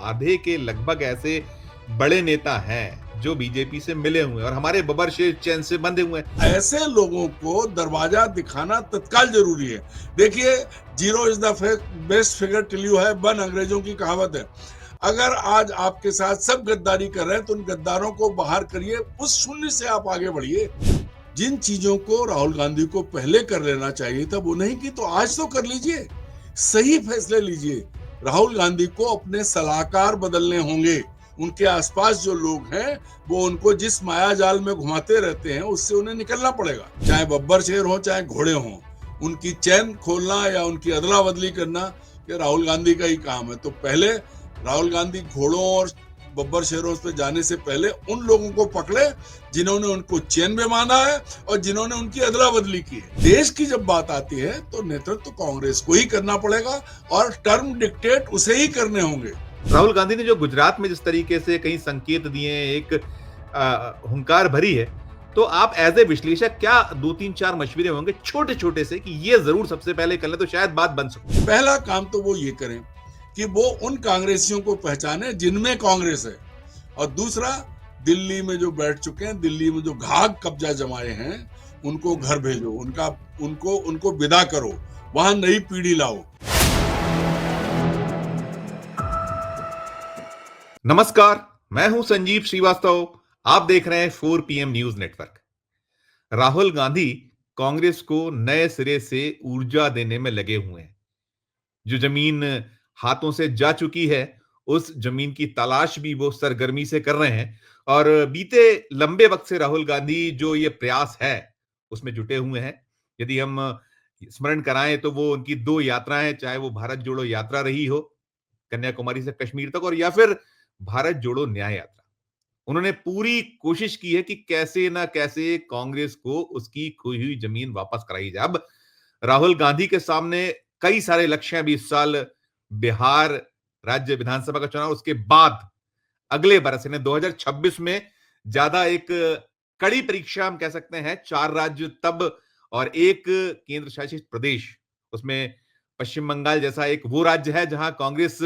आधे के लगभग ऐसे बड़े नेता हैं जो बीजेपी से मिले हुए हैं और हमारे बबर शेर चैन से बंधे हुए हैं। ऐसे लोगों को दरवाजा दिखाना तत्काल जरूरी है। देखिए, zero is the best figure till you है वन, अंग्रेजों की कहावत है। अगर आज आपके साथ सब गद्दारी कर रहे हैं तो उन गद्दारों को बाहर करिए, उस शून्य से आप आगे बढ़िए। जिन चीजों को राहुल गांधी को पहले कर लेना चाहिए था वो नहीं की, तो आज तो कर लीजिए, सही फैसले लीजिए। राहुल गांधी को अपने सलाहकार बदलने होंगे। उनके आसपास जो लोग हैं वो उनको जिस माया जाल में घुमाते रहते हैं उससे उन्हें निकलना पड़ेगा। चाहे बब्बर शेर हो चाहे घोड़े हों, उनकी चैन खोलना या उनकी अदला बदली करना ये राहुल गांधी का ही काम है। तो पहले राहुल गांधी घोड़ों और बब्बर शेरों पे जाने से पहले उन लोगों को पकड़े जिन्होंने उनको चैन में माना है और जिन्होंने उनकी अदला बदली की है। देश की जब बात आती है तो नेतृत्व कांग्रेस को ही करना पड़ेगा और टर्म डिक्टेट उसे ही करने होंगे। राहुल गांधी ने जो गुजरात में जिस तरीके से कई संकेत दिए हैं, एक हुंकार भरी है, तो आप एज ए विश्लेषक क्या 2-3-4 मशवरे होंगे छोटे छोटे से कि ये जरूर सबसे पहले कर ले तो शायद बात बन सके। पहला काम तो वो ये करें कि वो उन कांग्रेसियों को पहचाने जिनमें कांग्रेस है, और दूसरा, दिल्ली में जो बैठ चुके हैं, दिल्ली में जो घाघ कब्जा जमाए हैं, उनको घर भेजो, उनको विदा करो, वहां नई पीढ़ी लाओ। नमस्कार, मैं हूं संजीव श्रीवास्तव। आप देख रहे हैं 4 PM news network. Rahul Gandhi Congress को नए सिरे से ऊर्जा देने में लगे हुए हैं। जो जमीन हाथों से जा चुकी है, उस जमीन की तलाश भी वो सरगर्मी से कर रहे हैं और बीते लंबे वक्त से राहुल गांधी जो ये प्रयास है, उसमें जुटे हुए हैं। यदि हम स्मरण कराएं तो वो उनकी 2 यात्राएं, चाहे वो भारत जोड़ो यात्रा रही हो, कन्याकुमारी से कश्मीर तक, और या फिर भारत जोड़ो न्याय यात्रा। उन्होंने पूरी कोशिश की है कि कैसे ना कैसे कांग्रेस को उसकी खोई हुई जमीन वापस कराई जाए। अब राहुल गांधी के सामने कई सारे लक्ष्य हैं अभी इस साल। बिहार राज्य विधानसभा का चुनाव, उसके बाद अगले बरस यानी 2026 में ज्यादा एक कड़ी परीक्षा हम कह सकते हैं। 4 राज्य तब और 1 केंद्र शासित प्रदेश, उसमें पश्चिम बंगाल जैसा एक वो राज्य है जहां कांग्रेस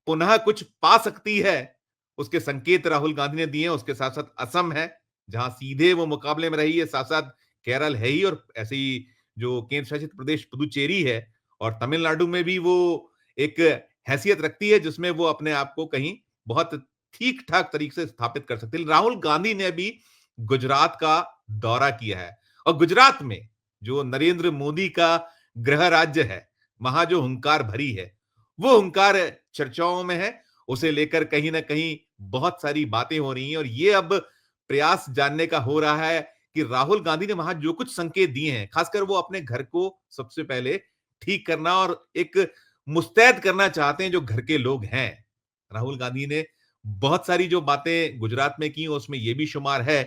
पुनः कुछ पा सकती है, उसके संकेत राहुल गांधी ने दिए हैं। उसके साथ साथ असम है जहां सीधे वो मुकाबले में रही है, साथ साथ केरल है ही, और ऐसे ही जो केंद्र शासित प्रदेश पुदुचेरी है, और तमिलनाडु में भी वो एक हैसियत रखती है जिसमें वो अपने आप को कहीं बहुत ठीक ठाक तरीके से स्थापित कर सकते हैं। राहुल गांधी ने भी गुजरात का दौरा किया है और गुजरात में जो नरेंद्र मोदी का गृह राज्य है, वहां जो हुंकार भरी है, वो हुंकार चर्चाओं में है। उसे लेकर कहीं ना कहीं बहुत सारी बातें हो रही हैं और ये अब प्रयास जानने का हो रहा है कि राहुल गांधी ने वहां जो कुछ संकेत दिए हैं, खासकर वो अपने घर को सबसे पहले ठीक करना और एक मुस्तैद करना चाहते हैं जो घर के लोग हैं। राहुल गांधी ने बहुत सारी जो बातें गुजरात में की, उसमें यह भी शुमार है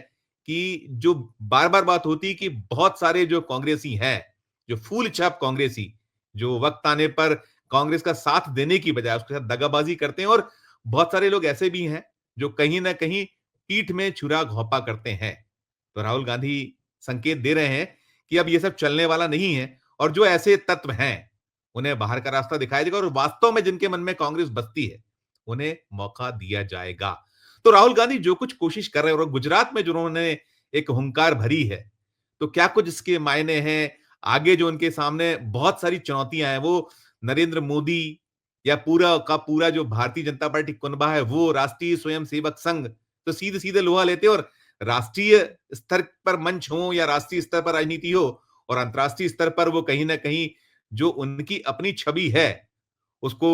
कि जो बार बार बात होती है कि बहुत सारे जो कांग्रेसी हैं, जो फूल छाप कांग्रेसी, जो वक्त आने पर कांग्रेस का साथ देने की बजाय उसके साथ दगाबाजी करते हैं, और बहुत सारे लोग ऐसे भी हैं जो कहीं ना कहीं पीठ में छुरा घोंपा करते हैं। तो राहुल गांधी संकेत दे रहे हैं कि अब ये सब चलने वाला नहीं है और जो ऐसे तत्व हैं उन्हें बाहर का रास्ता दिखाया जाएगा, और वास्तव में जिनके मन में कांग्रेस बसती है उन्हें मौका दिया जाएगा। तो राहुल गांधी जो कुछ कोशिश कर रहे हैं और गुजरात में जो उन्होंने एक हुंकार भरी है, तो क्या कुछ इसके मायने हैं? आगे जो उनके सामने बहुत सारी चुनौतियां हैं, वो नरेंद्र मोदी या पूरा का पूरा जो भारतीय जनता पार्टी कुनबा है, वो राष्ट्रीय स्वयंसेवक संघ, तो सीधे सीधे लोहा लेते हैं। और राष्ट्रीय स्तर पर मंच हो या राष्ट्रीय स्तर पर राजनीति हो और अंतर्राष्ट्रीय स्तर पर वो कहीं ना कहीं जो उनकी अपनी छवि है उसको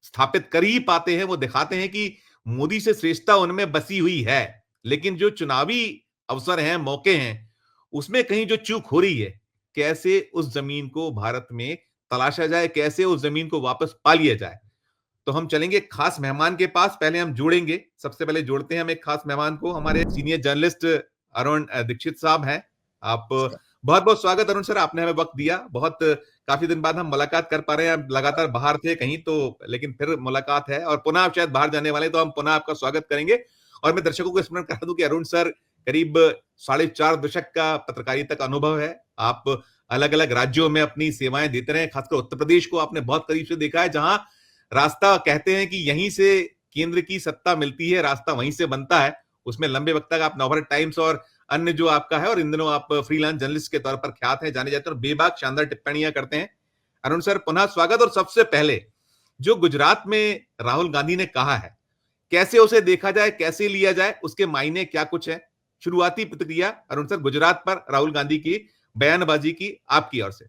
स्थापित कर ही पाते हैं। वो दिखाते हैं कि मोदी से श्रेष्ठता उनमें बसी हुई है, लेकिन जो चुनावी अवसर हैं, मौके हैं, उसमें कहीं जो चूक हो रही है, कैसे उस जमीन को भारत में तलाशा जाए, कैसे उस जमीन को वापस पा लिया जाए। तो हम चलेंगे खास मेहमान के पास। पहले हम जोड़ेंगे, सबसे पहले जोड़ते हैं हम एक खास मेहमान को। हमारे सीनियर जर्नलिस्ट अरुण दीक्षित साहब हैं। आप बहुत बहुत स्वागत अरुण सर, आपने हमें वक्त दिया। बहुत काफी दिन बाद हम मुलाकात कर पा रहे हैं। लगातार बाहर थे कहीं तो, लेकिन फिर मुलाकात है और पुनः आप शायद बाहर जाने वाले, तो हम पुनः आपका स्वागत करेंगे। और मैं दर्शकों को स्मरण करा दूं कि अरुण सर करीब 4.5 दशक का पत्रकारिता का अनुभव है। आप अलग अलग राज्यों में अपनी सेवाएं देते रहे, खासकर उत्तर प्रदेश को आपने बहुत करीब से देखा है, जहां रास्ता कहते हैं कि यहीं से केंद्र की सत्ता मिलती है, रास्ता वहीं से बनता है। उसमें लंबे वक्त तक आप नवभारत टाइम्स और अन्य जो आपका है, और इन दिनों आप फ्रीलांस जर्नलिस्ट के तौर पर ख्यात हैं, जाने जाते हैं और बेबाक शानदार टिप्पणियां करते हैं। अरुण सर, पुनः स्वागत। और सबसे पहले, जो गुजरात में राहुल गांधी ने कहा है, कैसे उसे देखा जाए, कैसे लिया जाए, उसके मायने क्या कुछ है? शुरुआती प्रतिक्रिया अरुण सर, गुजरात पर राहुल गांधी की बयानबाजी की आपकी ओर से।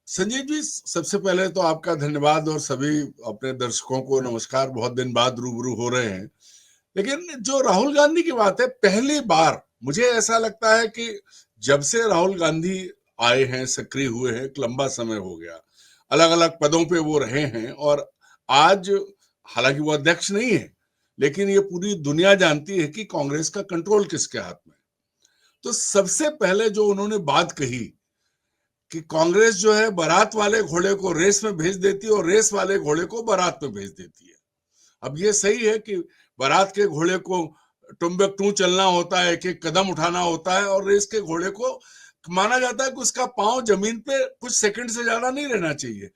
संजीव जी, सबसे पहले तो आपका धन्यवाद और सभी अपने दर्शकों को नमस्कार। बहुत दिन बाद रूबरू हो रहे हैं। लेकिन जो राहुल गांधी की बात है, पहली बार मुझे ऐसा लगता है कि जब से राहुल गांधी आए हैं, सक्रिय हुए हैं, एक लंबा समय हो गया, अलग अलग पदों पे वो रहे हैं, और आज हालांकि वो अध्यक्ष नहीं है, लेकिन ये पूरी दुनिया जानती है कि कांग्रेस का कंट्रोल किसके हाथ में। तो सबसे पहले जो उन्होंने बात कही कि कांग्रेस जो है बारात वाले घोड़े को रेस में भेज देती है और रेस वाले घोड़े को बारात में भेज देती है। अब ये सही है कि बारात के घोड़े को टुम्बकटू चलना होता है, एक एक कदम उठाना होता है, और रेस के घोड़े को माना जाता है कि उसका पांव जमीन पे कुछ सेकंड से ज्यादा नहीं रहना चाहिए।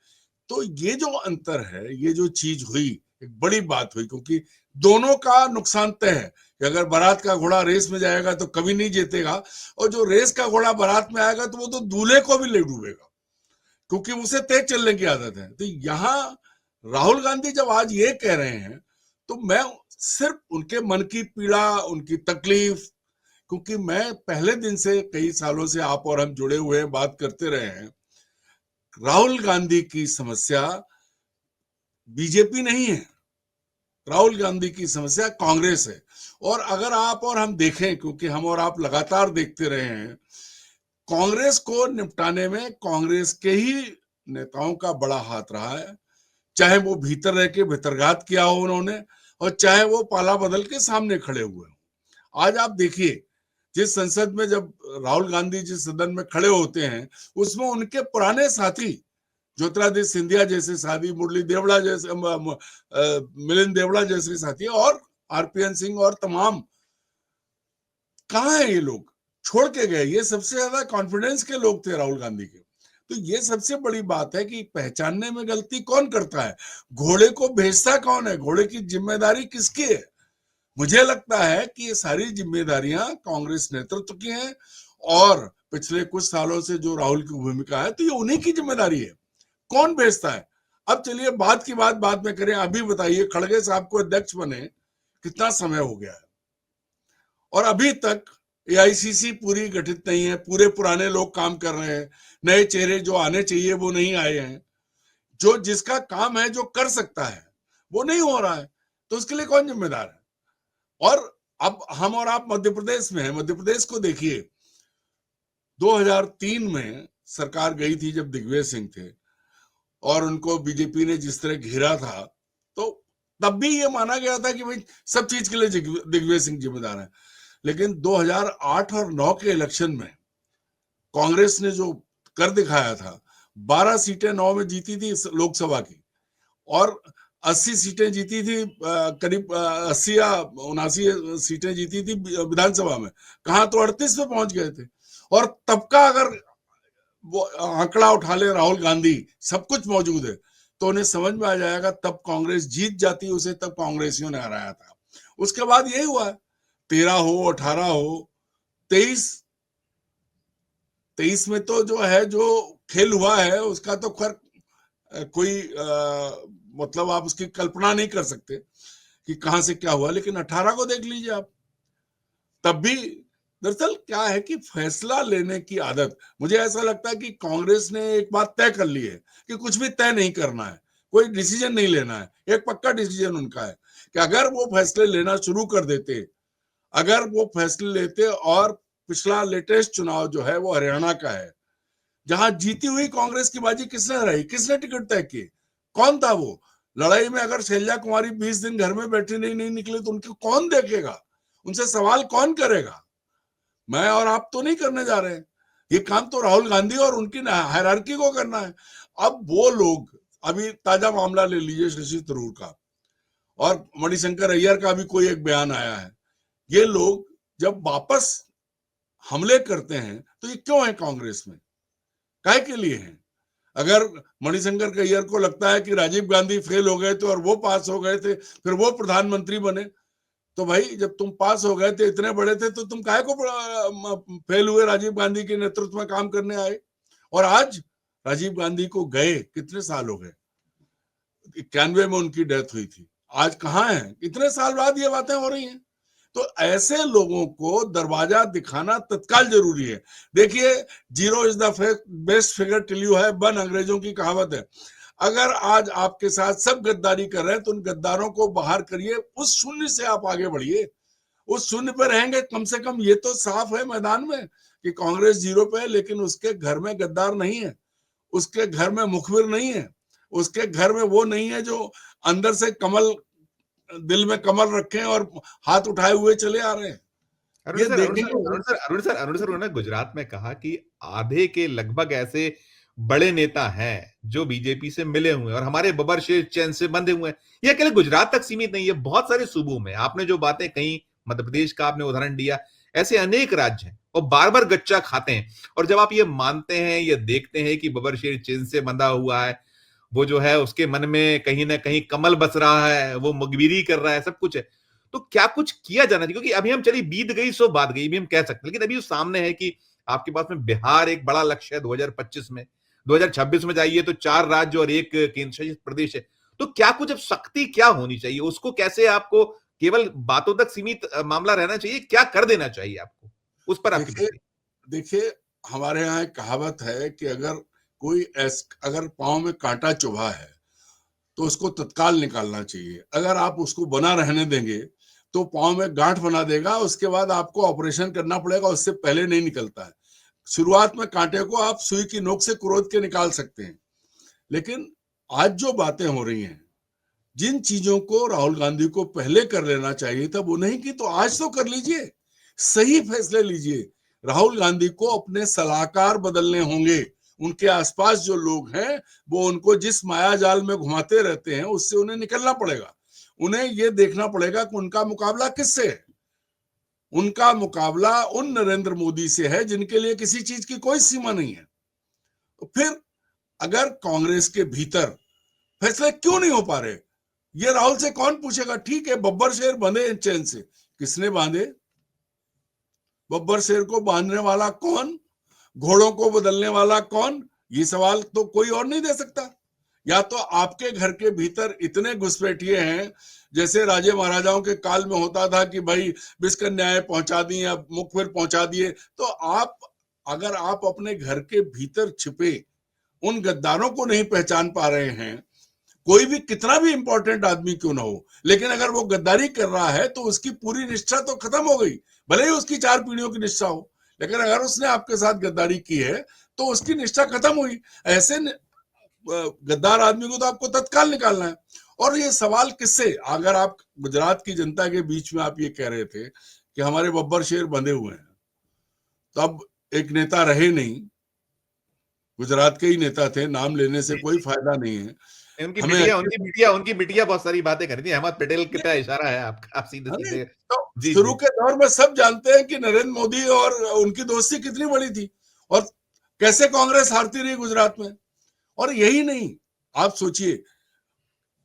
तो ये जो अंतर है, ये जो चीज हुई, एक बड़ी बात हुई, क्योंकि दोनों का नुकसान तय है कि अगर बारात का घोड़ा रेस में जाएगा तो कभी नहीं जीतेगा, और जो रेस का घोड़ा बारात में आएगा तो वो तो दूल्हे को भी ले डूबेगा, क्योंकि उसे तेज चलने की आदत है। तो यहाँ राहुल गांधी जब आज ये कह रहे हैं, तो मैं सिर्फ उनके मन की पीड़ा, उनकी तकलीफ, क्योंकि मैं पहले दिन से, कई सालों से आप और हम जुड़े हुए हैं, बात करते रहे हैं, राहुल गांधी की समस्या बीजेपी नहीं है, राहुल गांधी की समस्या कांग्रेस है। और अगर आप और हम देखें, क्योंकि हम और आप लगातार देखते रहे हैं, कांग्रेस को निपटाने में कांग्रेस के ही नेताओं का बड़ा हाथ रहा है, चाहे वो भीतर रह के भितरघात किया हो उन्होंने, और चाहे वो पाला बदल के सामने खड़े हुए हो। आज आप देखिए, जिस संसद में जब राहुल गांधी जिस सदन में खड़े होते हैं, उसमें उनके पुराने साथी ज्योतिरादित्य सिंधिया जैसे साथी, मुरली देवड़ा जैसे, मिलिंद देवड़ा जैसे साथी, और आरपीएन सिंह और तमाम, कहाँ है ये लोग? छोड़ के गए। ये सबसे ज्यादा कॉन्फिडेंस के लोग थे राहुल गांधी के। तो ये सबसे बड़ी बात है कि पहचानने में गलती कौन करता है, घोड़े को भेजता कौन है, घोड़े की जिम्मेदारी किसकी है। मुझे लगता है कि ये सारी जिम्मेदारियां कांग्रेस नेतृत्व की हैं, और पिछले कुछ सालों से जो राहुल की भूमिका है, तो ये उन्हीं की जिम्मेदारी है। कौन भेजता है? अब चलिए बात की बात बाद में करें। अभी बताइए, खड़गे साहब को अध्यक्ष बने कितना समय हो गया है, और अभी तक एआईसीसी पूरी गठित नहीं है, पूरे पुराने लोग काम कर रहे हैं, नए चेहरे जो आने चाहिए वो नहीं आए हैं, जो जिसका काम है, जो कर सकता है, वो नहीं हो रहा है। तो उसके लिए कौन जिम्मेदार है? और अब हम और आप मध्य प्रदेश में हैं, मध्य प्रदेश को देखिए, 2003 में सरकार गई थी जब दिग्विजय सिंह थे, और उनको बीजेपी ने जिस तरह घेरा था, तो तब भी ये माना गया था कि भाई सब चीज के लिए दिग्विजय सिंह जिम्मेदार है। लेकिन 2008 और 9 के इलेक्शन में कांग्रेस ने जो कर दिखाया था, 12 सीटें 9 में जीती थी लोकसभा की, और 80 सीटें जीती थी, करीब 80 या 79 सीटें जीती थी विधानसभा में। कहा तो 38 पे पहुंच गए थे। और तब का अगर वो आंकड़ा उठा ले राहुल गांधी, सब कुछ मौजूद है, तो उन्हें समझ में आ जाएगा तब कांग्रेस जीत जाती, उसे तब कांग्रेसियों ने हराया था। उसके बाद यही हुआ, 13 हो, 18 हो, 23 में तो जो है, जो खेल हुआ है, उसका तो खैर कोई मतलब आप उसकी कल्पना नहीं कर सकते कि कहां से क्या हुआ। लेकिन 18 को देख लीजिए आप, तब भी दरअसल क्या है कि फैसला लेने की आदत, मुझे ऐसा लगता है कि कांग्रेस ने एक बात तय कर ली है कि कुछ भी तय नहीं करना है, कोई डिसीजन नहीं लेना है। एक पक्का डिसीजन उनका है कि अगर वो फैसले लेना शुरू कर देते, अगर वो फैसले लेते, और पिछला लेटेस्ट चुनाव जो है वो हरियाणा का है, जहां जीती हुई कांग्रेस की बाजी किसने हराई, किसने टिकट तय किए, कौन था वो? लड़ाई में अगर शैलजा कुमारी 20 दिन घर में बैठी नहीं निकले तो उनको कौन देखेगा, उनसे सवाल कौन करेगा? मैं और आप तो नहीं करने जा रहे हैं। ये काम तो राहुल गांधी और उनकी हायरार्की को करना है। अब वो लोग, अभी ताजा मामला ले लीजिए शशि थरूर का, और मणिशंकर अय्यर का भी कोई एक बयान आया है। ये लोग जब वापस हमले करते हैं तो ये क्यों है कांग्रेस में, काहे के लिए हैं? अगर मणिशंकर कय्यर को लगता है कि राजीव गांधी फेल हो गए थे और वो पास हो गए थे, फिर वो प्रधानमंत्री बने, तो भाई जब तुम पास हो गए थे, इतने बड़े थे, तो तुम काहे को फेल हुए, राजीव गांधी के नेतृत्व में काम करने आए? और आज राजीव गांधी को गए कितने साल हो गए, 91 में उनकी डेथ हुई थी, आज कहाँ है? कितने साल बाद ये बातें हो रही हैं। तो ऐसे लोगों को दरवाजा दिखाना तत्काल जरूरी है। देखिए, zero is the best figure till you have one, अंग्रेजों की कहावत है। अगर आज आपके साथ सब गद्दारी कर रहे हैं तो उन गद्दारों को बाहर करिए, उस शून्य से आप आगे बढ़िए। उस शून्य पे रहेंगे, कम से कम ये तो साफ है मैदान में कि कांग्रेस जीरो पे है, लेकिन उसके घर में गद्दार नहीं है, उसके घर में मुखबिर नहीं है, उसके घर में वो नहीं है जो अंदर से कमल, दिल में कमल रखे और हाथ उठाए हुए चले आ रहे हैं। ये देखेंगे। अरुण सर उन्होंने गुजरात में कहा कि आधे के लगभग ऐसे बड़े नेता हैं जो बीजेपी से मिले हुए हैं और हमारे बबर शेर चैन से बंधे हुए हैं। ये अकेले गुजरात तक सीमित नहीं है, बहुत सारे सूबों में आपने जो बातें कही, मध्य प्रदेश का आपने उदाहरण दिया, ऐसे अनेक राज्य हैं और बार बार गच्चा खाते हैं। और जब आप ये मानते हैं, ये देखते हैं कि बबर शेर चैन से बंधा हुआ है, वो जो है उसके मन में कहीं ना कहीं कमल बस रहा है, वो मुखबिरी कर रहा है, सब कुछ है, तो क्या कुछ किया जाना चाहिए? क्योंकि अभी हम चली बीत गई सो बात गई भी हम कह सकते हैं, लेकिन अभी सामने है कि आपके पास में बिहार एक बड़ा लक्ष्य है 2025 में, 2026 में जाइए तो 4 राज्य और एक केंद्र शासित प्रदेश है। तो क्या कुछ अब सख्ती क्या होनी चाहिए, उसको कैसे आपको केवल बातों तक सीमित मामला रहना चाहिए, क्या कर देना चाहिए आपको, उस पर आपकी देखिए, देखिए, हमारे यहाँ एक कहावत है कि अगर पांव में कांटा चुभा है तो उसको तत्काल निकालना चाहिए। अगर आप उसको बना रहने देंगे तो पांव में गांठ बना देगा, उसके बाद आपको ऑपरेशन करना पड़ेगा, उससे पहले नहीं निकलता है। शुरुआत में कांटे को आप सुई की नोक से कुरोद के निकाल सकते हैं, लेकिन आज जो बातें हो रही हैं, जिन चीजों को राहुल गांधी को पहले कर लेना चाहिए था वो नहीं की, तो आज तो कर लीजिए, सही फैसले लीजिए। राहुल गांधी को अपने सलाहकार बदलने होंगे, उनके आसपास जो लोग हैं वो उनको जिस माया जाल में घुमाते रहते हैं उससे उन्हें निकलना पड़ेगा। उन्हें ये देखना पड़ेगा कि उनका मुकाबला किससे है। उनका मुकाबला उन नरेंद्र मोदी से है जिनके लिए किसी चीज की कोई सीमा नहीं है। तो फिर अगर कांग्रेस के भीतर फैसले क्यों नहीं हो पा रहे, ये राहुल से कौन पूछेगा? ठीक है, बब्बर शेर बंधे चैन से, किसने बांधे? बब्बर शेर को बांधने वाला कौन? घोड़ों को बदलने वाला कौन? ये सवाल तो कोई और नहीं दे सकता। या तो आपके घर के भीतर इतने घुसपैठिए हैं, जैसे राजे महाराजाओं के काल में होता था कि भाई विषकन्याएं पहुंचा दी या मुखबिर पहुंचा दिए, तो अगर आप अपने घर के भीतर छिपे उन गद्दारों को नहीं पहचान पा रहे हैं, कोई भी कितना भी इंपॉर्टेंट आदमी क्यों ना हो, लेकिन अगर वो गद्दारी कर रहा है तो उसकी पूरी निष्ठा तो खत्म हो गई, भले ही उसकी 4 पीढ़ियों की निष्ठा हो, लेकिन अगर उसने आपके साथ गद्दारी की है तो उसकी निष्ठा खत्म हुई। ऐसे गद्दार आदमी को तो आपको तत्काल निकालना है। और ये सवाल किससे, अगर आप गुजरात की जनता के बीच में आप ये कह रहे थे कि हमारे बब्बर शेर बंधे हुए हैं, तो अब एक नेता रहे नहीं, गुजरात के ही नेता थे, नाम लेने से कोई फायदा नहीं है। उनकी बिटिया बहुत सारी बातें कर रही थी। अहमद पटेल कितना इशारा है आपका, आप सीधे सीधे। तो जी शुरू जी के दौर में सब जानते हैं कि नरेंद्र मोदी और उनकी दोस्ती कितनी बड़ी थी और कैसे कांग्रेस हारती रही गुजरात में। और यही नहीं, आप सोचिए,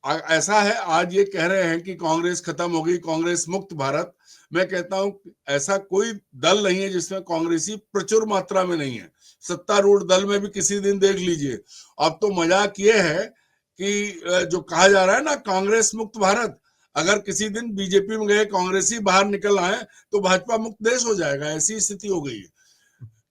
ऐसा है आज ये कह रहे हैं कि कांग्रेस खत्म हो गई, कांग्रेस मुक्त भारत। मैं कहता हूं ऐसा कोई दल नहीं है जिसमें कांग्रेसी प्रचुर मात्रा में नहीं है। सत्तारूढ़ दल में भी किसी दिन देख लीजिए। अब तो मजाक ये है कि जो कहा जा रहा है ना, कांग्रेस मुक्त भारत, अगर किसी दिन बीजेपी में गए कांग्रेसी बाहर निकल आए तो भाजपा मुक्त देश हो जाएगा, ऐसी स्थिति हो गई है।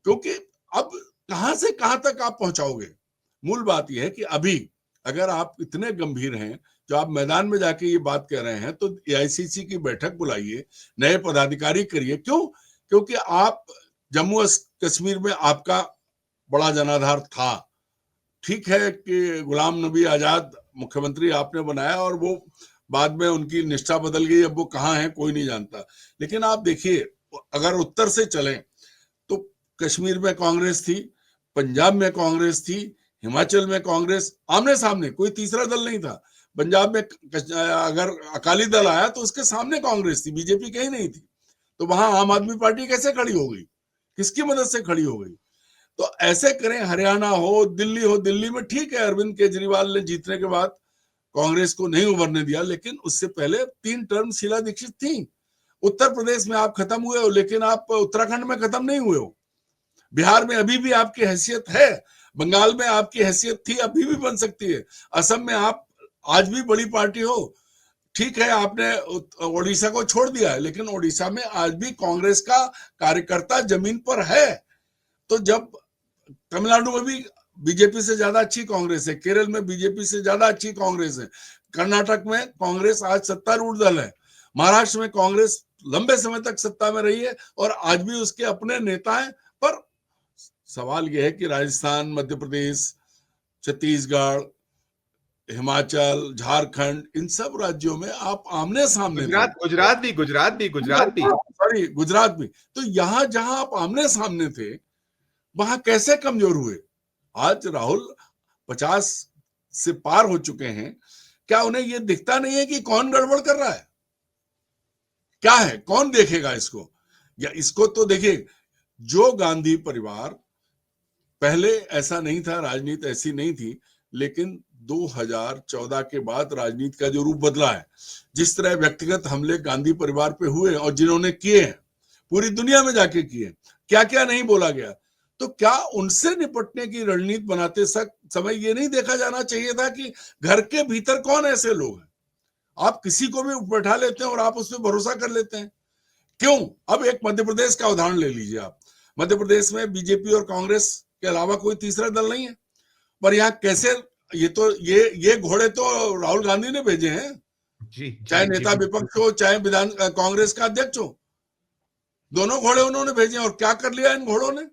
क्योंकि अब कहां से कहां तक आप पहुंचाओगे। मूल बात यह है कि अभी अगर आप इतने गंभीर हैं, जो आप मैदान में जाके ये बात कह रहे हैं, तो एआईसीसी की बैठक बुलाइए, नए पदाधिकारी करिए। क्यों? क्योंकि आप जम्मू कश्मीर में आपका बड़ा जनाधार था। ठीक है कि गुलाम नबी आजाद मुख्यमंत्री आपने बनाया और वो बाद में उनकी निष्ठा बदल गई, अब वो कहाँ है कोई नहीं जानता। लेकिन आप देखिए, अगर उत्तर से चलें तो कश्मीर में कांग्रेस थी, पंजाब में कांग्रेस थी, हिमाचल में कांग्रेस, आमने सामने, कोई तीसरा दल नहीं था। पंजाब में अगर अकाली दल आया तो उसके सामने कांग्रेस थी, बीजेपी कहीं नहीं थी। तो वहां आम आदमी पार्टी कैसे खड़ी हो गई, किसकी मदद से खड़ी हो गई? तो ऐसे करें, हरियाणा हो, दिल्ली हो। दिल्ली में ठीक है, अरविंद केजरीवाल ने जीतने के बाद कांग्रेस को नहीं उभरने दिया, लेकिन उससे पहले 3 टर्म शीला दीक्षित थी। उत्तर प्रदेश में आप खत्म हुए हो, लेकिन आप उत्तराखंड में खत्म नहीं हुए हो। बिहार में अभी भी आपकी हैसियत है, बंगाल में आपकी हैसियत थी, अभी भी बन सकती है। असम में आप आज भी बड़ी पार्टी हो। ठीक है, आपने ओडिशा को छोड़ दिया है, लेकिन ओडिशा में आज भी कांग्रेस का कार्यकर्ता जमीन पर है। तो जब तमिलनाडु में भी बीजेपी से ज्यादा अच्छी कांग्रेस है, केरल में बीजेपी से ज्यादा अच्छी कांग्रेस है, कर्नाटक में कांग्रेस आज सत्तारूढ़ दल है, महाराष्ट्र में कांग्रेस लंबे समय तक सत्ता में रही है और आज भी उसके अपने नेता हैं। पर सवाल यह है कि राजस्थान, मध्य प्रदेश, छत्तीसगढ़, हिमाचल, झारखंड, इन सब राज्यों में आप आमने सामने थे। गुजरात भी सॉरी, गुजरात भी। तो यहां जहां आप आमने सामने थे, वहां कैसे कमजोर हुए? आज राहुल 50 से पार हो चुके हैं, क्या उन्हें यह दिखता नहीं है कि कौन गड़बड़ कर रहा है? क्या है, कौन देखेगा इसको? या इसको तो देखिए, जो गांधी परिवार, पहले ऐसा नहीं था, राजनीति ऐसी नहीं थी, लेकिन 2014 के बाद राजनीति का जो रूप बदला है, जिस तरह व्यक्तिगत हमले गांधी परिवार पे हुए और जिन्होंने किए हैं, पूरी दुनिया में जाके किए, क्या क्या नहीं बोला गया, तो क्या उनसे निपटने की रणनीति बनाते समय ये नहीं देखा जाना चाहिए था कि घर के भीतर कौन ऐसे लोग हैं? आप किसी को भी बैठा लेते हैं और आप उस पर भरोसा कर लेते हैं, क्यों? अब एक मध्य प्रदेश का उदाहरण ले लीजिए आप। मध्य प्रदेश में बीजेपी और कांग्रेस के अलावा कोई तीसरा दल नहीं है, पर यहाँ कैसे, ये घोड़े तो राहुल गांधी ने भेजे हैं, चाहे नेता विपक्ष हो, चाहे विधान कांग्रेस का अध्यक्ष हो, दोनों घोड़े उन्होंने भेजे। और क्या कर लिया इन घोड़ों ने?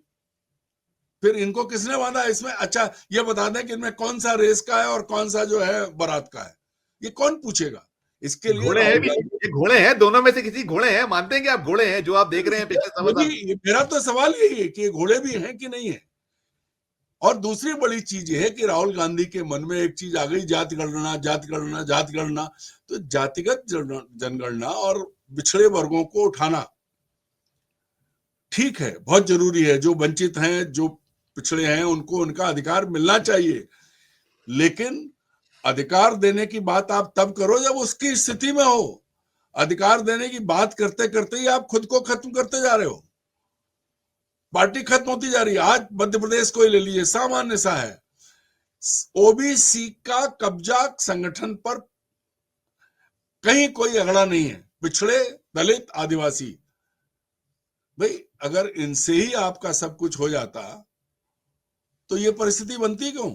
फिर इनको किसने बांधा इसमें? अच्छा, ये बता दें कि इनमें कौन सा रेस का है और कौन सा जो है बारात का है, ये कौन पूछेगा? इसके लिए घोड़े हैं, दोनों में से किसी घोड़े हैं, मानते हैं कि आप घोड़े हैं जो आप देख रहे हैं पिछले समय? मेरा तो सवाल यही है कि घोड़े भी हैं कि नहीं है। और दूसरी बड़ी चीज ये है कि राहुल गांधी के मन में एक चीज आ गई, जाति गणना, जाति गणना, जाति गणना। तो जातिगत जनगणना और पिछड़े वर्गों को उठाना ठीक है, बहुत जरूरी है। जो वंचित हैं, जो पिछड़े हैं, उनको उनका अधिकार मिलना चाहिए, लेकिन अधिकार देने की बात आप तब करो जब उसकी स्थिति में हो। अधिकार देने की बात करते करते ही आप खुद को खत्म करते जा रहे हो, पार्टी खत्म होती जा रही है। आज मध्य प्रदेश को ही ले लीजिए, सामान्य सा है, ओबीसी का कब्जा संगठन पर कहीं कोई अगड़ा नहीं है, पिछड़े, दलित, आदिवासी। भाई अगर इनसे ही आपका सब कुछ हो जाता तो ये परिस्थिति बनती क्यों?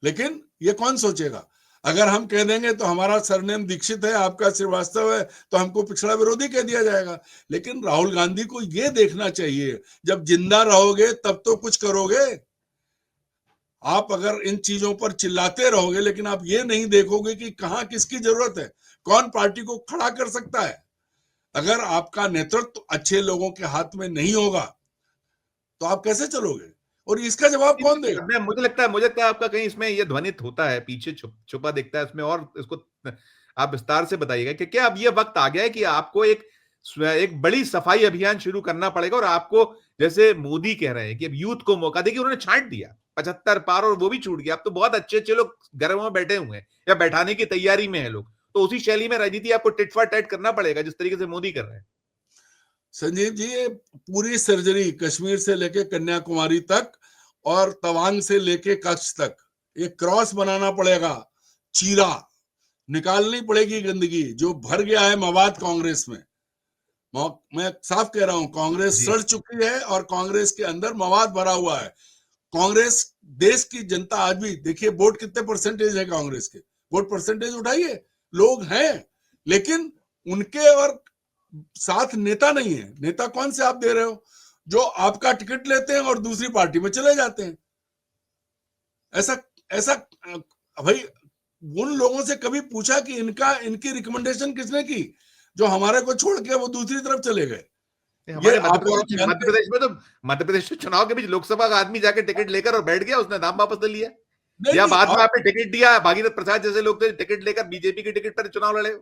लेकिन ये कौन सोचेगा? अगर हम कह देंगे तो हमारा सरनेम दीक्षित है, आपका श्रीवास्तव है, तो हमको पिछड़ा विरोधी कह दिया जाएगा। लेकिन राहुल गांधी को ये देखना चाहिए, जब जिंदा रहोगे तब तो कुछ करोगे। आप अगर इन चीजों पर चिल्लाते रहोगे, लेकिन आप ये नहीं देखोगे कि कहां किसकी जरूरत है, कौन पार्टी को खड़ा कर सकता है। अगर आपका नेतृत्व अच्छे लोगों के हाथ में नहीं होगा तो आप कैसे चलोगे? और इसका जवाब कौन देगा? मुझे लगता है आपका कहीं इसमें यह ध्वनित होता है, पीछे छुपा दिखता है इसमें, और इसको आप विस्तार से बताइएगा कि क्या अब ये वक्त आ गया है कि आपको एक बड़ी सफाई अभियान शुरू करना पड़ेगा, और आपको, जैसे मोदी कह रहे हैं कि अब यूथ को मौका देखिए, उन्होंने छांट दिया 75 पार और वो भी छूट गया। अब तो बहुत अच्छे अच्छे लोग घरों में बैठे हुए हैं या बैठाने की तैयारी में है लोग, तो उसी शैली में राजनीति आपको टिट फॉर टैट करना पड़ेगा जिस तरीके से मोदी कर रहे हैं। संजीव जी, ये पूरी सर्जरी कश्मीर से लेके कन्याकुमारी तक और तवांग से लेके कच्छ तक, ये क्रॉस बनाना पड़ेगा, चीरा निकालनी पड़ेगी गंदगी जो भर गया है मवाद कांग्रेस में। मैं साफ कह रहा हूं, कांग्रेस सड़ चुकी है और कांग्रेस के अंदर मवाद भरा हुआ है। कांग्रेस, देश की जनता आज भी देखिए, वोट कितने परसेंटेज है कांग्रेस के, वोट परसेंटेज उठाइए, लोग हैं, लेकिन उनके और साथ नेता नहीं है। नेता कौन से आप दे रहे हो? जो आपका टिकट लेते हैं और दूसरी पार्टी में चले जाते हैं। ऐसा भाई, उन लोगों से कभी पूछा कि इनकी रिकमेंडेशन किसने की, जो हमारे को छोड़ के वो दूसरी तरफ चले गए? मध्य प्रदेश चुनाव के बीच लोकसभा का आदमी जाके टिकट लेकर और बैठ गया, उसने नाम वापस ले लिया, या बाद में आपने टिकट दिया, भागीरथ प्रसाद जैसे लोग थे टिकट लेकर बीजेपी की टिकट पर चुनाव लड़े।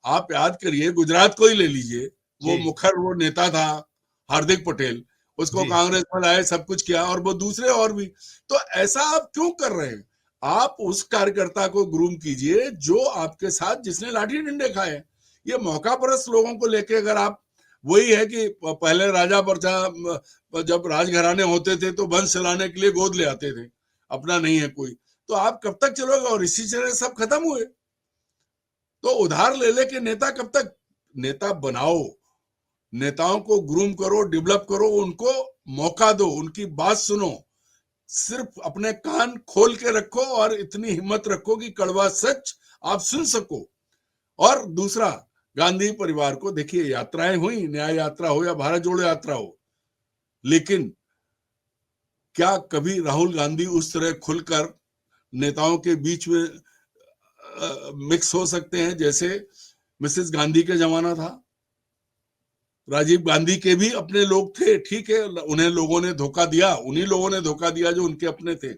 आप याद करिए, गुजरात को ही ले लीजिए, वो मुखर वो नेता था हार्दिक पटेल, उसको जी कांग्रेस में लाए, सब कुछ किया, और वो दूसरे और भी। तो ऐसा आप क्यों कर रहे हैं? आप उस कार्यकर्ता को ग्रूम कीजिए जो आपके साथ, जिसने लाठी डंडे खाए। ये मौका परस्त लोगों को लेके अगर आप, वही है कि पहले राजा प्रजा जब राजघराने होते थे तो वंश चलाने के लिए गोद ले आते थे, अपना नहीं है कोई, तो आप कब तक चलोगे? और इसी तरह सब खत्म हुए। तो उधार ले लेके नेता कब तक? नेता बनाओ, नेताओं को ग्रूम करो, डेवलप करो, उनको मौका दो, उनकी बात सुनो, सिर्फ अपने कान खोल के रखो और इतनी हिम्मत रखो कि कड़वा सच आप सुन सको। और दूसरा, गांधी परिवार को देखिए, यात्राएं हुई, न्याय यात्रा हो या भारत जोड़ो यात्रा हो, लेकिन क्या कभी राहुल गांधी उस तरह खुलकर नेताओं के बीच में मिक्स हो सकते हैं जैसे मिसेस गांधी के जमाना था? राजीव गांधी के भी अपने लोग थे, ठीक है, उन्हें लोगों ने धोखा दिया, उन्हीं लोगों ने धोखा दिया जो उनके अपने थे,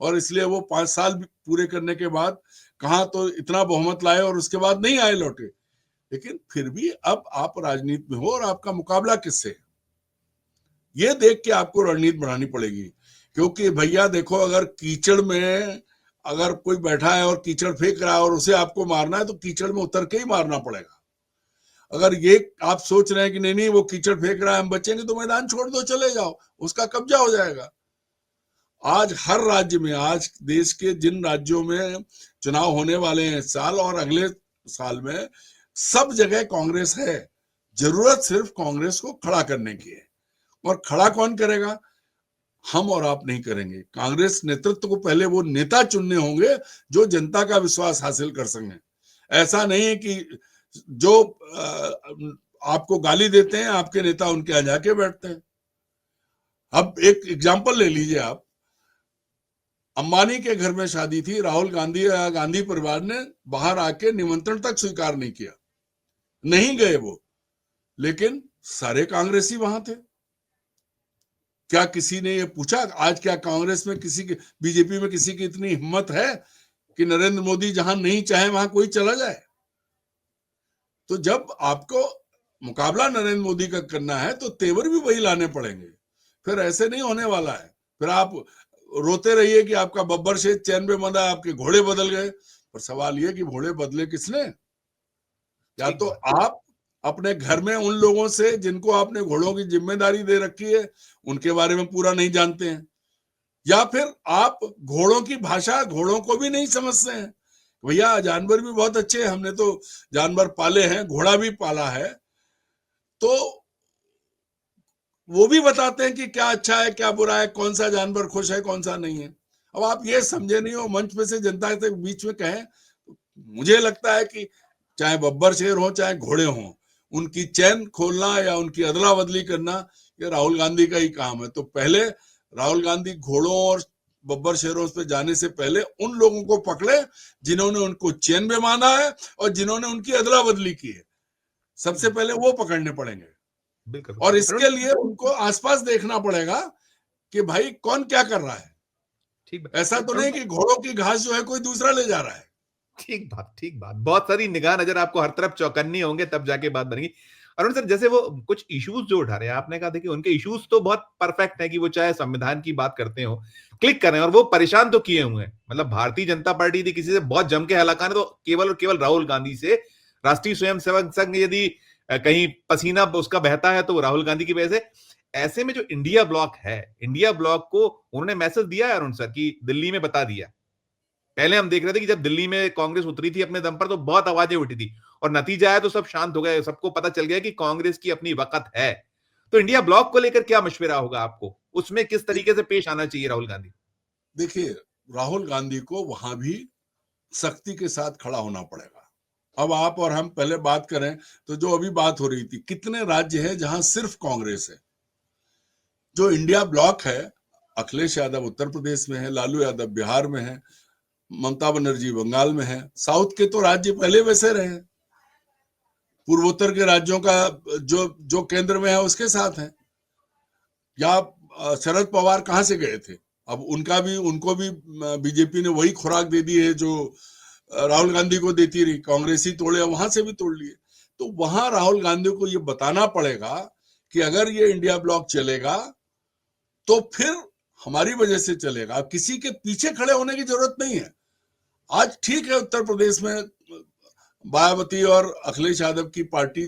और इसलिए वो 5 साल पूरे करने के बाद कहा तो इतना बहुमत लाए और उसके बाद नहीं आए लौटे। लेकिन फिर भी अब आप राजनीति में हो और आपका मुकाबला किससे है, ये देख के आपको रणनीति बनानी पड़ेगी। क्योंकि भैया देखो, अगर कीचड़ में अगर कोई बैठा है और कीचड़ फेंक रहा है और उसे आपको मारना है, तो कीचड़ में उतर के ही मारना पड़ेगा। अगर ये आप सोच रहे हैं कि नहीं नहीं वो कीचड़ फेंक रहा है, हम बचेंगे, तो मैदान छोड़ दो, चले जाओ, उसका कब्जा हो जाएगा। आज हर राज्य में, आज देश के जिन राज्यों में चुनाव होने वाले हैं साल और अगले साल में, सब जगह कांग्रेस है। जरूरत सिर्फ कांग्रेस को खड़ा करने की है। और खड़ा कौन करेगा? हम और आप नहीं करेंगे। कांग्रेस नेतृत्व को पहले वो नेता चुनने होंगे जो जनता का विश्वास हासिल कर सकें। ऐसा नहीं है कि जो आपको गाली देते हैं आपके नेता उनके यहाँ जाके बैठते हैं। अब एक एग्जाम्पल ले लीजिए आप, अंबानी के घर में शादी थी, राहुल गांधी या गांधी परिवार ने बाहर आके निमंत्रण तक स्वीकार नहीं किया, नहीं गए वो, लेकिन सारे कांग्रेसी वहां थे। क्या किसी ने ये पूछा? आज क्या कांग्रेस में किसी की, बीजेपी में किसी की इतनी हिम्मत है कि नरेंद्र मोदी जहां नहीं चाहे वहां कोई चला जाए? तो जब आपको मुकाबला नरेंद्र मोदी का करना है तो तेवर भी वही लाने पड़ेंगे। फिर ऐसे नहीं होने वाला है। फिर आप रोते रहिए कि आपका बब्बर शेख चैन पे बंधा, आपके घोड़े बदल गए। पर सवाल ये कि घोड़े बदले किसने? या ठीक तो बात। आप अपने घर में उन लोगों से जिनको आपने घोड़ों की जिम्मेदारी दे रखी है उनके बारे में पूरा नहीं जानते हैं, या फिर आप घोड़ों की भाषा, घोड़ों को भी नहीं समझते हैं। भैया जानवर भी बहुत अच्छे हैं, हमने तो जानवर पाले हैं, घोड़ा भी पाला है, तो वो भी बताते हैं कि क्या अच्छा है क्या बुरा है, कौन सा जानवर खुश है कौन सा नहीं है। अब आप ये समझे नहीं हो, मंच में से जनता के बीच में कहें, मुझे लगता है कि चाहे बब्बर शेर हो चाहे घोड़े हों, उनकी चैन खोलना या उनकी अदला बदली करना ये राहुल गांधी का ही काम है। तो पहले राहुल गांधी घोड़ों और बब्बर शेरों पे जाने से पहले उन लोगों को पकड़े जिन्होंने उनको चैन में बांधा है और जिन्होंने उनकी अदला बदली की है। सबसे पहले वो पकड़ने पड़ेंगे, बिल्कुल। और अरुण, इसके लिए उनको आसपास देखना पड़ेगा कि भाई कौन क्या कर रहा है। ठीक बात। ऐसा तो अरुण नहीं कि घोड़ों की घास जो है कोई दूसरा ले जा रहा है। ठीक बात, ठीक बात। बहुत सारी निगाह नजर आपको हर तरफ चौकन्नी होंगे तब जाके बात बनेगी। अरुण सर, जैसे वो कुछ इश्यूज जो उठा रहे हैं, आपने कहा देखिए उनके इश्यूज तो बहुत परफेक्ट है कि वो चाहे संविधान की बात करते हो, क्लिक कर रहे हैं, और वो परेशान तो किए हुए हैं। मतलब भारतीय जनता पार्टी यदि किसी से बहुत जम के हलाकान है तो केवल और केवल राहुल गांधी से। राष्ट्रीय स्वयंसेवक संघ यदि कहीं पसीना उसका बहता है तो राहुल गांधी की वजह से। ऐसे में जो इंडिया ब्लॉक है, इंडिया ब्लॉक को उन्होंने मैसेज दिया है अरुण सर की दिल्ली में बता दिया। पहले हम देख रहे थे कि जब दिल्ली में कांग्रेस उतरी थी अपने दम पर तो बहुत आवाजें उठी थी, और नतीजा आया तो सब शांत हो गए, सबको पता चल गया कि कांग्रेस की अपनी वक़्त है। तो इंडिया ब्लॉक को लेकर क्या मशवरा होगा आपको? उसमें किस तरीके से पेश आना चाहिए राहुल गांधी? देखिए, राहुल गांधी को वहां भी सख्ती के साथ खड़ा होना पड़ेगा। अब आप और हम पहले बात करें तो जो अभी बात हो रही थी, कितने राज्य हैं जहां सिर्फ कांग्रेस है? जो इंडिया ब्लॉक है, अखिलेश यादव उत्तर प्रदेश में है, लालू यादव बिहार में है, ममता बनर्जी बंगाल में है। साउथ के तो राज्य पहले वैसे रहे, पूर्वोत्तर के राज्यों का जो जो केंद्र में है उसके साथ है। या शरद पवार कहां से गए थे? अब उनको भी बीजेपी ने वही खुराक दे दी है जो राहुल गांधी को देती रही, कांग्रेसी तोड़े, वहां से भी तोड़ लिए। तो वहां राहुल गांधी को ये बताना पड़ेगा कि अगर ये इंडिया ब्लॉक चलेगा तो फिर हमारी वजह से चलेगा, किसी के पीछे खड़े होने की जरूरत नहीं है। आज ठीक है उत्तर प्रदेश में मायावती और अखिलेश यादव की पार्टी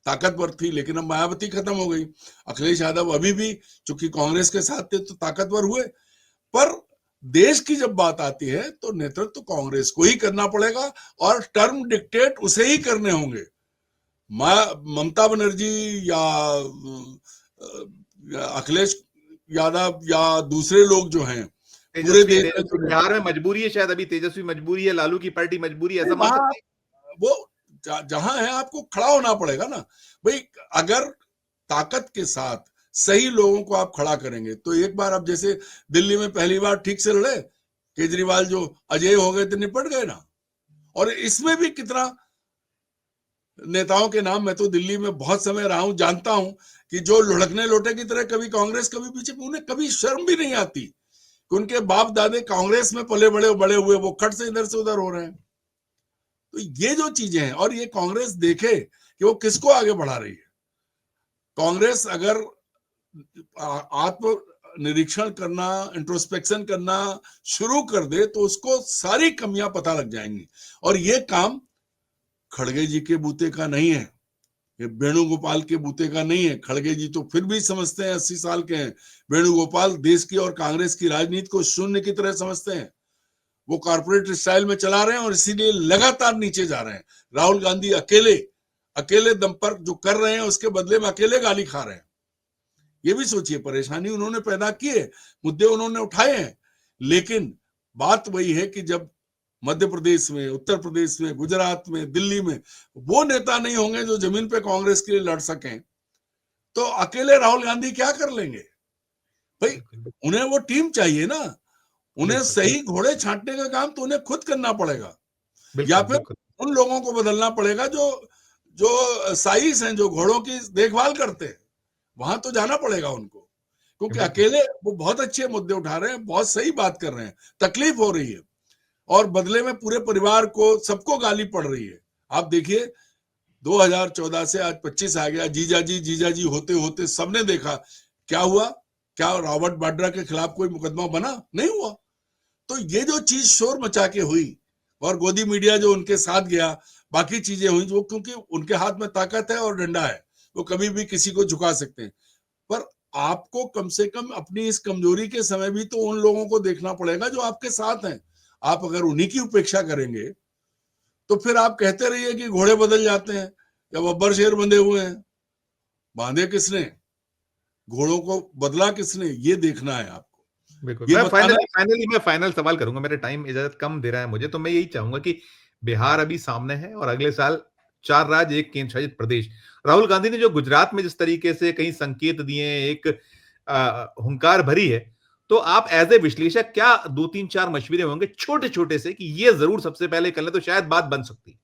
ताकतवर थी, लेकिन अब मायावती खत्म हो गई। अखिलेश यादव अभी भी चूंकि कांग्रेस के साथ थे तो ताकतवर हुए, पर देश की जब बात आती है तो नेतृत्व तो कांग्रेस को ही करना पड़ेगा और टर्म डिक्टेट उसे ही करने होंगे। ममता बनर्जी या अखिलेश यादव या दूसरे लोग जो हैं पूरे तेजस्वी देश में तेजस्वी जो बिहार में मजबूरी है, शायद अभी तेजस्वी मजबूरी है, लालू की पार्टी मजबूरी है, ऐसा मान वहां सकते हैं। वो जहां है आपको खड़ा होना पड़ेगा ना भाई। अगर ताकत के साथ सही लोगों को आप खड़ा करेंगे तो एक बार अब जैसे दिल्ली में पहली बार ठीक से लड़े केजरीवाल, जो अजय हो गए थे, निपट गए ना। और इसमें भी कितना नेताओं के नाम, मैं तो दिल्ली में बहुत समय रहा हूं, जानता हूं कि जो लुढ़कने लोटे की तरह कभी कांग्रेस कभी बीजेपी, उन्हें कभी शर्म भी नहीं आती कि उनके बाप दादे कांग्रेस में पले बड़े बड़े हुए, वो खट से इधर से उधर हो रहे हैं। तो ये जो चीजें हैं, और ये कांग्रेस देखे कि वो किसको आगे बढ़ा रही है। कांग्रेस अगर आत्म निरीक्षण करना, इंट्रोस्पेक्शन करना शुरू कर दे तो उसको सारी कमियां पता लग जाएंगी। और ये काम खड़गे जी के बूते का नहीं है, ये वेणुगोपाल के बूते का नहीं है। खड़गे जी तो फिर भी समझते हैं 80 साल के हैं, वेणुगोपाल देश की और कांग्रेस की राजनीति को शून्य की तरह समझते हैं। वो कॉर्पोरेट स्टाइल में चला रहे हैं और इसीलिए लगातार नीचे जा रहे हैं। राहुल गांधी अकेले अकेले दम पर जो कर रहे हैं उसके बदले में अकेले गाली खा रहे हैं। ये भी सोचिए, परेशानी उन्होंने पैदा की है, मुद्दे उन्होंने उठाए हैं, लेकिन बात वही है कि जब मध्य प्रदेश में, उत्तर प्रदेश में, गुजरात में, दिल्ली में वो नेता नहीं होंगे जो जमीन पे कांग्रेस के लिए लड़ सकें, तो अकेले राहुल गांधी क्या कर लेंगे भाई। उन्हें वो टीम चाहिए ना, उन्हें बिल्कुल सही घोड़े छांटने का काम तो उन्हें खुद करना पड़ेगा, या बिल्कुल फिर बिल्कुल। उन लोगों को बदलना पड़ेगा जो जो साइस हैं, जो घोड़ों की देखभाल करते हैं, वहां तो जाना पड़ेगा उनको। क्योंकि बिल्कुल अकेले वो बहुत अच्छे मुद्दे उठा रहे हैं, बहुत सही बात कर रहे हैं, तकलीफ हो रही है, और बदले में पूरे परिवार को, सबको गाली पड़ रही है। आप देखिए 2014 से आज 25 आ गया, जीजाजी जीजाजी होते होते सबने देखा क्या हुआ। क्या रॉबर्ट वाड्रा के खिलाफ कोई मुकदमा बना? नहीं हुआ। तो ये जो चीज शोर मचा के हुई और गोदी मीडिया जो उनके साथ गया, बाकी चीजें हुई, वो क्योंकि उनके हाथ में ताकत है और डंडा है, वो कभी भी किसी को झुका सकते हैं। पर आपको कम से कम अपनी इस कमजोरी के समय भी तो उन लोगों को देखना पड़ेगा जो आपके साथ हैं। आप अगर उन्हीं की उपेक्षा करेंगे तो फिर आप कहते रहिए कि घोड़े बदल जाते हैं या बब्बर शेर बंधे हुए हैं। बांधे किसने? घोड़ों को बदला किसने? ये देखना है बिल्कुल। आपको, ये मैं बताना फाइनली है। फाइनली मैं फाइनल सवाल करूंगा, मेरा टाइम इजाजत कम दे रहा है मुझे, तो मैं यही चाहूंगा कि बिहार अभी सामने है और अगले साल 4 राज्य, 1 केंद्र शासित प्रदेश। राहुल गांधी ने जो गुजरात में जिस तरीके से कई संकेत दिए हैं, एक हुंकार भरी है, तो आप एज ए विश्लेषक क्या 2-3-4 मशवरे होंगे छोटे-छोटे से कि ये जरूर सबसे पहले कर लें तो शायद बात बन सकती है?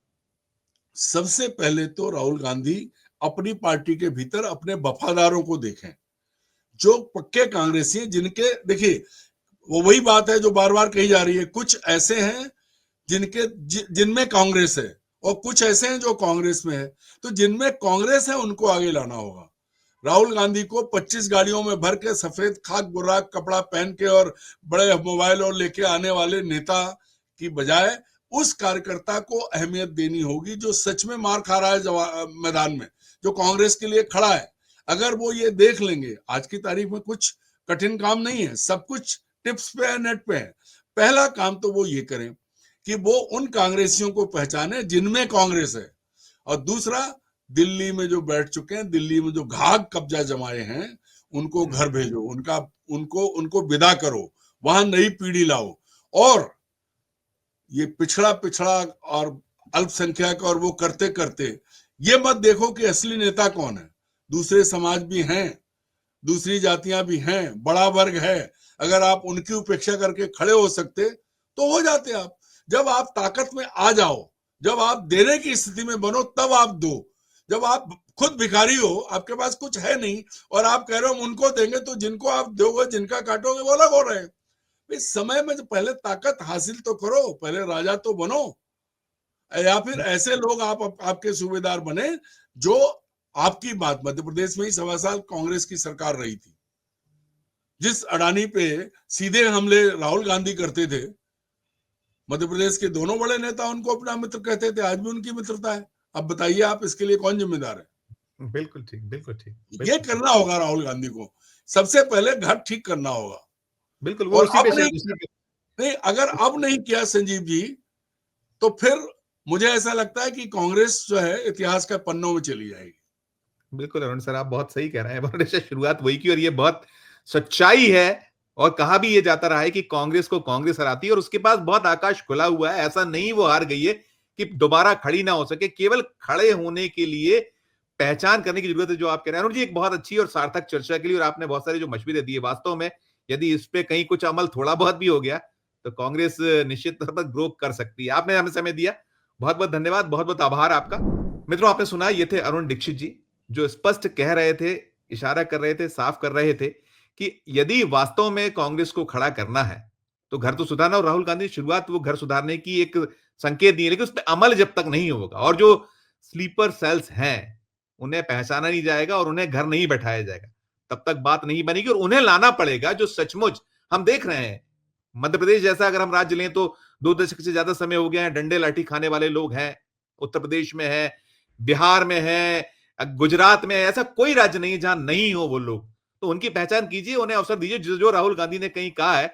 सबसे पहले तो राहुल गांधी अपनी पार्टी के भीतर अपने वफादारों को देखें, जो पक्के कांग्रेसी हैं, जिनके, देखिए वो वही बात है जो बार बार कही जा रही है, कुछ ऐसे हैं जिनमें कांग्रेस है और कुछ ऐसे हैं जो कांग्रेस में है। तो जिनमें कांग्रेस है उनको आगे लाना होगा। राहुल गांधी को 25 गाड़ियों में भर के सफेद खाक बुर्राक कपड़ा पहन के और बड़े मोबाइल और लेके आने वाले नेता की बजाय उस कार्यकर्ता को अहमियत देनी होगी जो सच में मार खा रहा है मैदान में, जो कांग्रेस के लिए खड़ा है। अगर वो ये देख लेंगे, आज की तारीख में कुछ कठिन काम नहीं है, सब कुछ टिप्स पे है, नेट पे है। पहला काम तो वो ये करें कि वो उन कांग्रेसियों को पहचाने जिनमें कांग्रेस है, और दूसरा, दिल्ली में जो बैठ चुके हैं, दिल्ली में जो घाग कब्जा जमाए हैं, उनको घर भेजो, उनका उनको उनको विदा करो, वहां नई पीढ़ी लाओ। और ये पिछड़ा पिछड़ा और अल्पसंख्यक और वो करते करते ये मत देखो कि असली नेता कौन है। दूसरे समाज भी हैं, दूसरी जातियां भी हैं, बड़ा वर्ग है। अगर आप उनकी उपेक्षा करके खड़े हो सकते तो हो जाते आप। जब आप ताकत में आ जाओ, जब आप देने की स्थिति में बनो, तब आप दो। जब आप खुद भिखारी हो, आपके पास कुछ है नहीं और आप कह रहे हो हम उनको देंगे, तो जिनको आप दोगे, जिनका काटोगे, वो अलग हो रहे हैं। इस समय में पहले ताकत हासिल तो करो, पहले राजा तो बनो, या फिर ऐसे लोग आपके सूबेदार बने जो आपकी बात, मध्य प्रदेश में ही 1.25 साल कांग्रेस की सरकार रही थी। जिस अडानी पे सीधे हमले राहुल गांधी करते थे, मध्य प्रदेश के दोनों बड़े नेता उनको अपना मित्र कहते थे, आज भी उनकी मित्रता है। अब बताइए आप इसके लिए कौन जिम्मेदार है? बिल्कुल ठीक, बिल्कुल ठीक, ये बिल्कुल ठीक। करना होगा राहुल गांधी को। सबसे पहले घर ठीक करना होगा। बिल्कुल, वो और उसी अब पे नहीं, उसी पे नहीं अगर अब नहीं किया संजीव जी, तो फिर मुझे ऐसा लगता है कि कांग्रेस जो है इतिहास के पन्नों में चली जाएगी। बिल्कुल अरुण सर, आप बहुत सही कह रहे हैं। उन्होंने शुरुआत वही की और ये बहुत सच्चाई है। और कहा भी ये जाता रहा है कि कांग्रेस को कांग्रेस हराती है और उसके पास बहुत आकाश खुला हुआ है। ऐसा नहीं वो हार गई है कि दोबारा खड़ी ना हो सके। केवल खड़े होने के लिए पहचान करने की जरूरत है, जो आप कह रहे हैं अरुण जी। एक बहुत अच्छी और सार्थक चर्चा के लिए और आपने बहुत सारे जो मशवरे दिए, वास्तव में यदि इस पे कहीं कुछ अमल थोड़ा बहुत भी हो गया तो कांग्रेस निश्चित तौर पर ग्रो कर सकती है। आपने हमें समय दिया, बहुत बहुत धन्यवाद, बहुत बहुत आभार आपका। मित्रों, आपने सुना, ये थे अरुण दीक्षित जी, जो स्पष्ट कह रहे थे, इशारा कर रहे थे, साफ कर रहे थे कि यदि वास्तव में कांग्रेस को खड़ा करना है तो घर तो सुधारना। और राहुल गांधी शुरुआत वो घर सुधारने की एक संकेत दिए, लेकिन उस पर अमल जब तक नहीं होगा और जो स्लीपर सेल्स हैं उन्हें पहचाना नहीं जाएगा और उन्हें घर नहीं बैठाया जाएगा, तब तक बात नहीं बनेगी। और उन्हें लाना पड़ेगा जो सचमुच हम देख रहे हैं। मध्य प्रदेश जैसा अगर हम राज्य लें तो 2 दशक से ज्यादा समय हो गया है, डंडे लाठी खाने वाले लोग हैं। उत्तर प्रदेश में है, बिहार में है, गुजरात में, ऐसा कोई राज्य नहीं है जहां नहीं हो वो लोग। तो उनकी पहचान कीजिए, उन्हें अवसर दीजिए। जो राहुल गांधी ने कहीं कहा है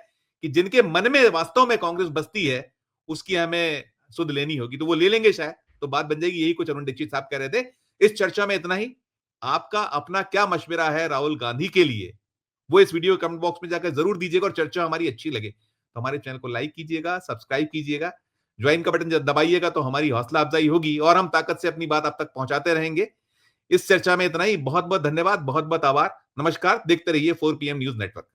कि जिनके मन में वास्तव में कांग्रेस बसती है उसकी हमें सुध लेनी होगी, तो वो ले लेंगे शायद, तो बात बन जाएगी। यही कुछ अरुण दीक्षित साहब कह रहे थे। इस चर्चा में इतना ही। आपका अपना क्या मशवरा है राहुल गांधी के लिए, वो इस वीडियो कमेंट बॉक्स में जाकर जरूर दीजिएगा। और चर्चा हमारी अच्छी लगे तो हमारे चैनल को लाइक कीजिएगा, सब्सक्राइब कीजिएगा, ज्वाइन का बटन जब दबाइएगा तो हमारी हौसला अफजाई होगी और हम ताकत से अपनी बात आप तक पहुंचाते रहेंगे। इस चर्चा में इतना ही। बहुत बहुत धन्यवाद, बहुत बहुत आभार, नमस्कार। देखते रहिए 4 PM न्यूज नेटवर्क।